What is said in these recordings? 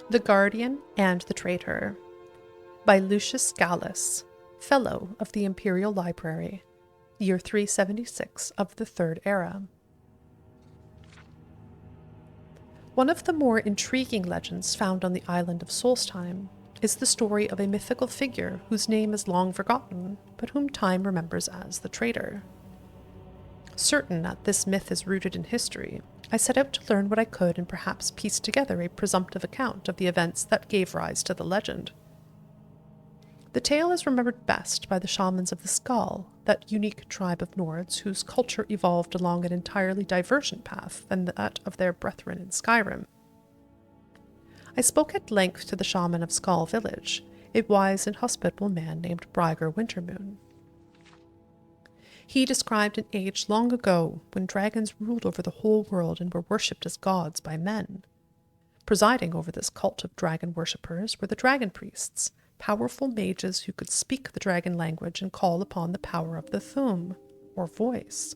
The Guardian and the Traitor by Lucius Gallus, Fellow of the Imperial Library, year 376 of the Third Era. One of the more intriguing legends found on the island of Solstheim is the story of a mythical figure whose name is long forgotten, but whom time remembers as the Traitor. Certain that this myth is rooted in history, I set out to learn what I could and perhaps piece together a presumptive account of the events that gave rise to the legend. The tale is remembered best by the shamans of the Skull, that unique tribe of Nords whose culture evolved along an entirely divergent path than that of their brethren in Skyrim. I spoke at length to the shaman of Skull Village, a wise and hospitable man named Briger Wintermoon. He described an age long ago when dragons ruled over the whole world and were worshipped as gods by men. Presiding over this cult of dragon worshippers were the dragon priests, powerful mages who could speak the dragon language and call upon the power of the Thum, or voice.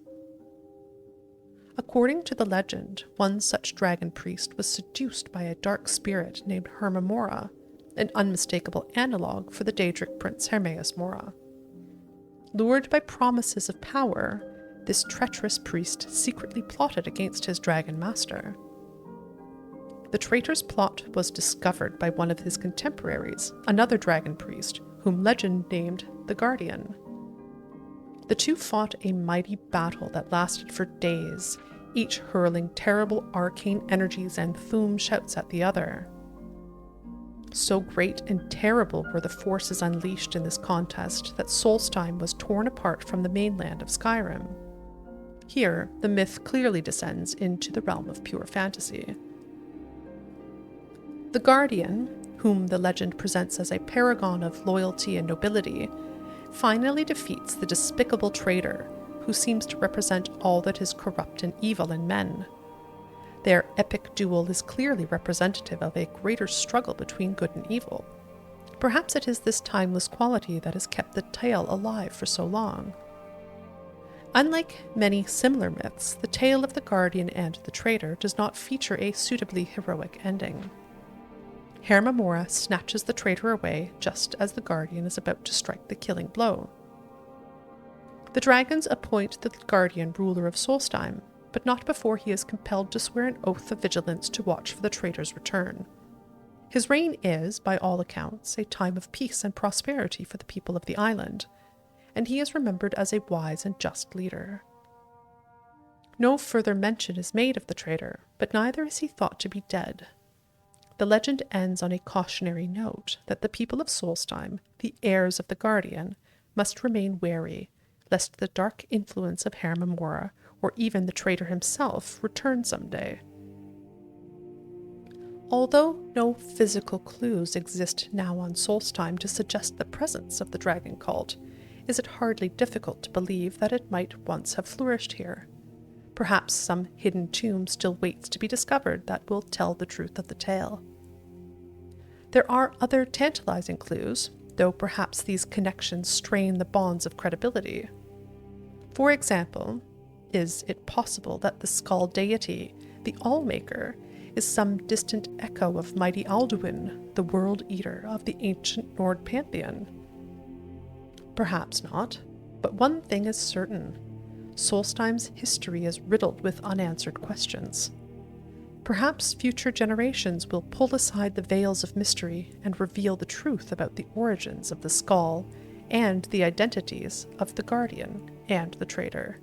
According to the legend, one such dragon priest was seduced by a dark spirit named Hermamora, an unmistakable analogue for the Daedric prince Hermaeus Mora. Lured by promises of power, this treacherous priest secretly plotted against his dragon master. The traitor's plot was discovered by one of his contemporaries, another dragon priest, whom legend named the Guardian. The two fought a mighty battle that lasted for days, each hurling terrible arcane energies and Thum shouts at the other. So great and terrible were the forces unleashed in this contest that Solstheim was torn apart from the mainland of Skyrim. Here, the myth clearly descends into the realm of pure fantasy. The Guardian, whom the legend presents as a paragon of loyalty and nobility, finally defeats the despicable traitor, who seems to represent all that is corrupt and evil in men. Their epic duel is clearly representative of a greater struggle between good and evil. Perhaps it is this timeless quality that has kept the tale alive for so long. Unlike many similar myths, the tale of the Guardian and the Traitor does not feature a suitably heroic ending. Hermamora snatches the traitor away just as the Guardian is about to strike the killing blow. The dragons appoint the Guardian ruler of Solstheim, but not before he is compelled to swear an oath of vigilance to watch for the traitor's return. His reign is, by all accounts, a time of peace and prosperity for the people of the island, and he is remembered as a wise and just leader. No further mention is made of the traitor, but neither is he thought to be dead. The legend ends on a cautionary note that the people of Solstheim, the heirs of the Guardian, must remain wary, lest the dark influence of Hermamora, or even the traitor himself, return someday. Although no physical clues exist now on Solstheim to suggest the presence of the dragon cult, is it hardly difficult to believe that it might once have flourished here. Perhaps some hidden tomb still waits to be discovered that will tell the truth of the tale. There are other tantalizing clues, though perhaps these connections strain the bonds of credibility. For example, is it possible that the skull deity, the Allmaker, is some distant echo of mighty Alduin, the world eater of the ancient Nord pantheon? Perhaps not, but one thing is certain. Solstheim's history is riddled with unanswered questions. Perhaps future generations will pull aside the veils of mystery and reveal the truth about the origins of the skull and the identities of the Guardian and the Traitor.